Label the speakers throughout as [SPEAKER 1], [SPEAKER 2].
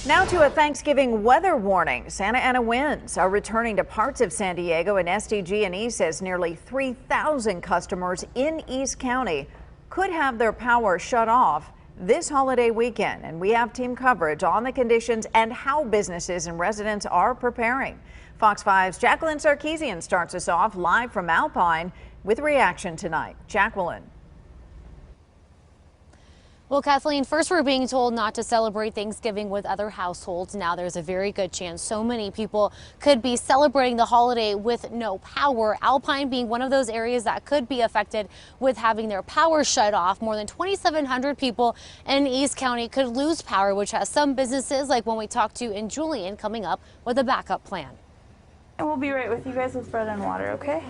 [SPEAKER 1] Now to a Thanksgiving weather warning. Santa Ana winds are returning to parts of San Diego, and SDG&E says nearly 3,000 customers in East County could have their power shut off this holiday weekend. And we have team coverage on the conditions and how businesses and residents are preparing. Fox 5's Jacqueline Sarkeesian starts us off live from Alpine with reaction tonight. Jacqueline.
[SPEAKER 2] Well, Kathleen, first we're being told not to celebrate Thanksgiving with other households. Now there's a very good chance so many people could be celebrating the holiday with no power. Alpine being one of those areas that could be affected with having their power shut off. More than 2,700 people in East County could lose power, which has some businesses like one we talked to in Julian coming up with a backup plan.
[SPEAKER 3] And we'll be right with you guys with bread and water, okay?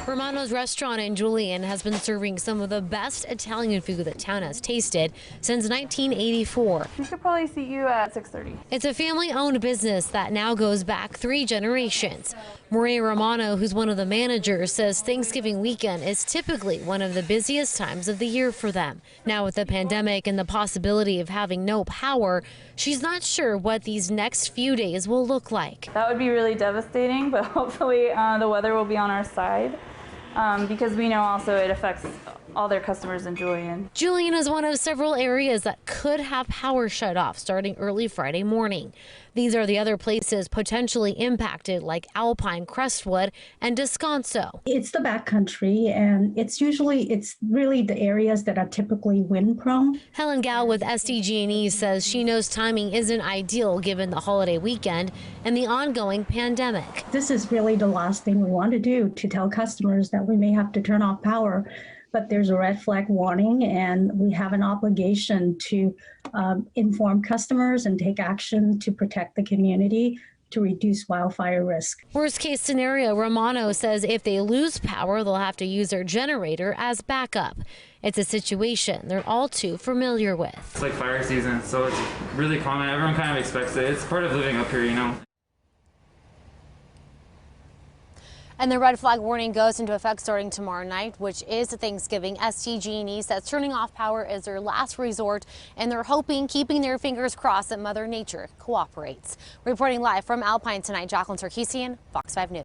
[SPEAKER 2] Romano's restaurant in Julian has been serving some of the best Italian food that town has tasted since 1984.
[SPEAKER 3] We could probably seat you at 6:30.
[SPEAKER 2] It's a family-owned business that now goes back 3 generations. Maria Romano, who's one of the managers, says Thanksgiving weekend is typically one of the busiest times of the year for them. Now with the pandemic and the possibility of having no power, she's not sure what these next few days will look like.
[SPEAKER 3] That would be really devastating, but hopefully the weather will be on our side because we know also it affects all their customers in Julian.
[SPEAKER 2] Julian is one of several areas that could have power shut off starting early Friday morning. These are the other places potentially impacted like Alpine, Crestwood, and Descanso.
[SPEAKER 4] It's the backcountry, and it's really the areas that are typically wind prone.
[SPEAKER 2] Helen Gao with SDG&E says she knows timing isn't ideal given the holiday weekend and the ongoing pandemic.
[SPEAKER 4] This is really the last thing we want to do, to tell customers that we may have to turn off power. But there's a red flag warning, and we have an obligation to inform customers and take action to protect the community to reduce wildfire risk.
[SPEAKER 2] Worst case scenario, Romano says if they lose power, they'll have to use their generator as backup. It's a situation they're all too familiar with.
[SPEAKER 5] It's like fire season, so it's really common. Everyone kind of expects it. It's part of living up here, you know.
[SPEAKER 2] And the red flag warning goes into effect starting tomorrow night, which is Thanksgiving. SDG&E says turning off power is their last resort, and they're keeping their fingers crossed that Mother Nature cooperates. Reporting live from Alpine tonight, Jacqueline Sarkeesian, Fox 5 News.